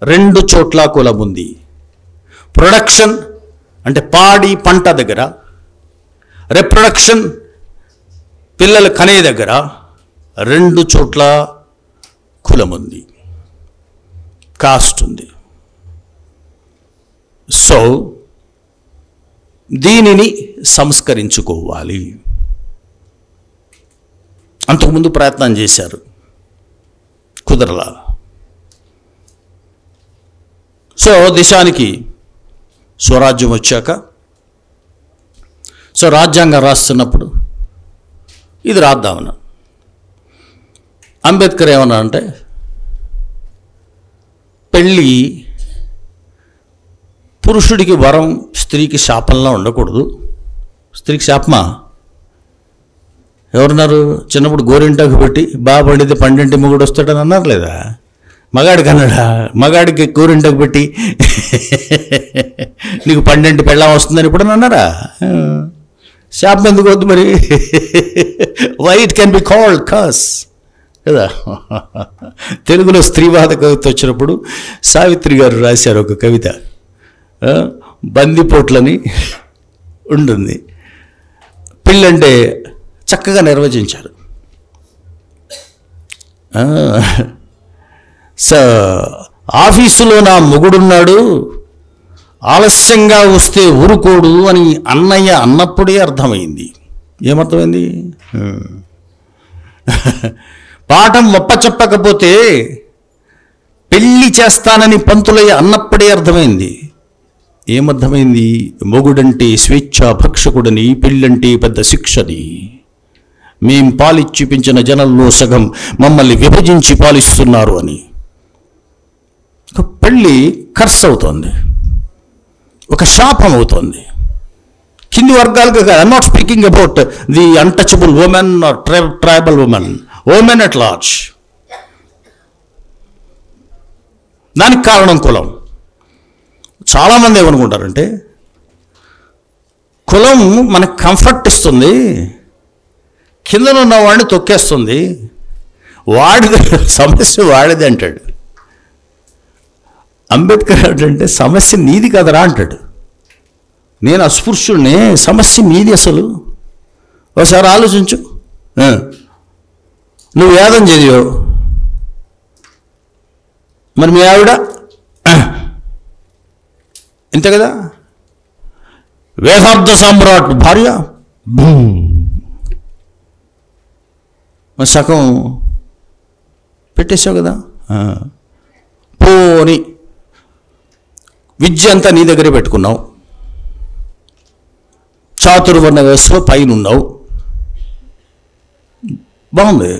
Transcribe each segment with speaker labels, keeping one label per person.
Speaker 1: రెండు చోట్ల కులం ఉంది. ప్రొడక్షన్ అంటే పాడి పంట దగ్గర, రిప్రొడక్షన్ పిల్లలు కనే దగ్గర రెండు చోట్ల కులం ఉంది, కాస్ట్ ఉంది. సో దీనిని సంస్కరించుకోవాలి. అంతకుముందు ప్రయత్నం చేశారు, కుదరలా. సో దేశానికి స్వరాజ్యం వచ్చాక, సో రాజ్యాంగం రాస్తున్నప్పుడు ఇది రాద్దామన్నా. అంబేద్కర్ ఏమన్నా అంటే పెళ్ళి పురుషుడికి వరం, స్త్రీకి శాపంలా ఉండకూడదు. స్త్రీకి శాపమా? ఎవరున్నారు? చిన్నప్పుడు గోరింటాకు పెట్టి బాగా పండితే పండింటి మొగుడు వస్తాడని అన్నారు లేదా? మగాడికి అన్నాడా? మగాడికి గోరింటాకు పెట్టి నీకు పండింటి పెళ్ళం వస్తుందని ఇప్పుడు అన్నారా? శాపం ఎందుకు వద్దు మరి? Why it can be called curse కదా. తెలుగులో స్త్రీవాద కవిత వచ్చినప్పుడు సావిత్రి గారు రాశారు ఒక కవిత, బందిపోట్లని ఉంటుంది. పెళ్ళంటే చక్కగా నిర్వచించారు. ఆఫీసులో నా మొగుడున్నాడు, ఆలస్యంగా వస్తే ఊరుకోడు అని అన్నయ్య అన్నప్పుడే అర్థమైంది. ఏమర్థమైంది? పాఠం చెప్పకపోతే పెళ్ళి చేస్తానని పంతులయ్య అన్నప్పుడే అర్థమైంది. ఏమర్థమైంది? మొగుడంటే స్వేచ్ఛా భక్షకుడని, పెళ్ళంటే పెద్ద శిక్షని. మేం పాలిచ్చి పెంచిన జనంలో సగం మమ్మల్ని విభజించి పాలిస్తున్నారు అని. పెళ్ళి కర్స్ అవుతోంది, ఒక శాపం అవుతోంది. కింది వర్గాలకు కాదు. I'm not speaking about the untouchable women or tribal women, women at large. దానికి కారణం కులం. చాలామంది ఏమనుకుంటారంటే కులం మనకు కంఫర్ట్ ఇస్తుంది, కిందనున్న వాడిని తొక్కేస్తుంది, వాడిది సమస్య వాడిది అంటాడు. అంబేద్కర్ ఏంటంటే సమస్య నీది కదరా అంటాడు. నేను అస్పృశ్యుడిని, సమస్య నీది. అసలు ఒకసారి ఆలోచించు. నువ్వు వేదం చదివావు, మరి మీ ఆవిడ ఇంతే కదా. వేదార్థ సామ్రాట్ భార్య సగం పెట్టేశావు కదా. పోని విద్య అంతా నీ దగ్గరే పెట్టుకున్నావు, చాతుర్వర్ణ వ్యవస్థలో పైన ఉన్నావు, బాగుంది.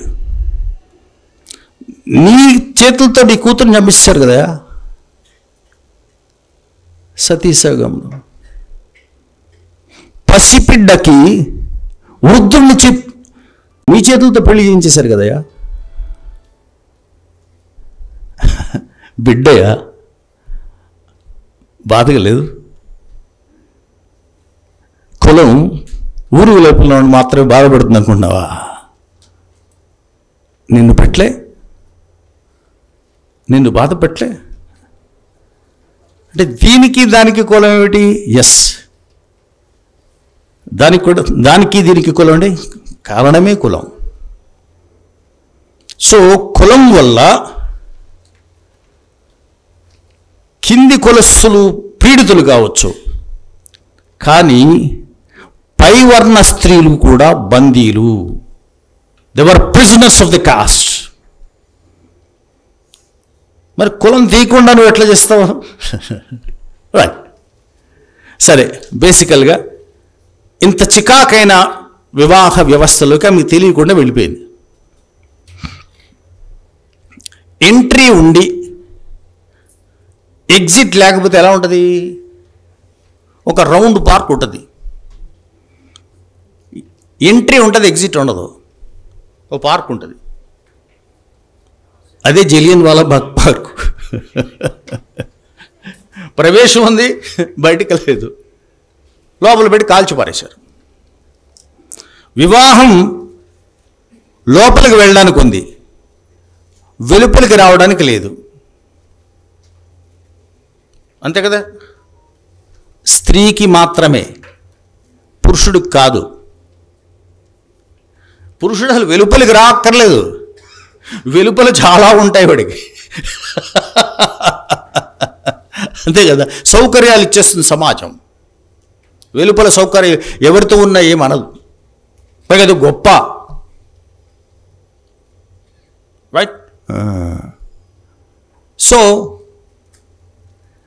Speaker 1: నీ చేతులతో నీ కూతురు చంపిస్తారు కదా సతీసగంలో. పసిపిడ్డకి వృద్ధుల్ని మీ చేతులతో పెళ్లి చేయించేశారు కదయా. బిడ్డయా, బాధగా లేదు. కులం ఊరు లోపల మాత్రమే బాధపడుతుంది అనుకుంటున్నావా? నిన్ను పెట్టలే, నిన్ను బాధ పెట్టలే. అంటే దీనికి దానికి కులం ఏమిటి? ఎస్, దానికి దీనికి కులం అంటే కారణమే కులం. సో కులం వల్ల కింది కులస్తులు పీడితులు కావచ్చు, కానీ పైవర్ణ స్త్రీలు కూడా బందీలు. They were prisoners of the caste. మరి కులం తీయకుండా నువ్వు ఎట్లా చేస్తావు? రైట్. సరే, బేసికల్గా ఇంత చికాకైన వివాహ వ్యవస్థలోకి మీకు తెలియకుండా వెళ్ళిపోయింది. ఎంట్రీ ఉండి ఎగ్జిట్ లేకపోతే ఎలా ఉంటుంది? ఒక రౌండ్ పార్క్ ఉంటుంది, ఎంట్రీ ఉంటుంది, ఎగ్జిట్ ఉండదు. ఒక పార్క్ ఉంటుంది, అదే జలియన్ వాలా బాగ్ పార్క్. ప్రవేశం ఉంది, బయటికి లేదు, లోపల పెట్టి కాల్చి పారేశారు. వివాహం లోపలికి వెళ్ళడానికి ఉంది, వెలుపలికి రావడానికి లేదు. అంతే కదా. స్త్రీకి మాత్రమే, పురుషుడికి కాదు. పురుషుడు అసలు వెలుపలికి రాక్కర్లేదు, వెలుపల చాలా ఉంటాయి వాడికి. అంతే కదా. సౌకర్యాలు ఇచ్చేస్తుంది సమాజం, వెలుపల సౌకర్యం ఎవరితో ఉన్నా ఏమనదు, పైగా అది గొప్ప. రైట్. సో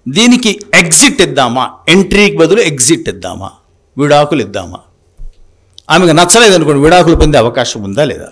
Speaker 1: దీనికి ఎగ్జిట్ ఇద్దామా, ఎంట్రీకి బదులు ఎగ్జిట్ ఇద్దామా, విడాకులు ఇద్దామా? ఆమెకు నచ్చలేదు అనుకోండి, విడాకులు పొందే అవకాశం ఉందా లేదా?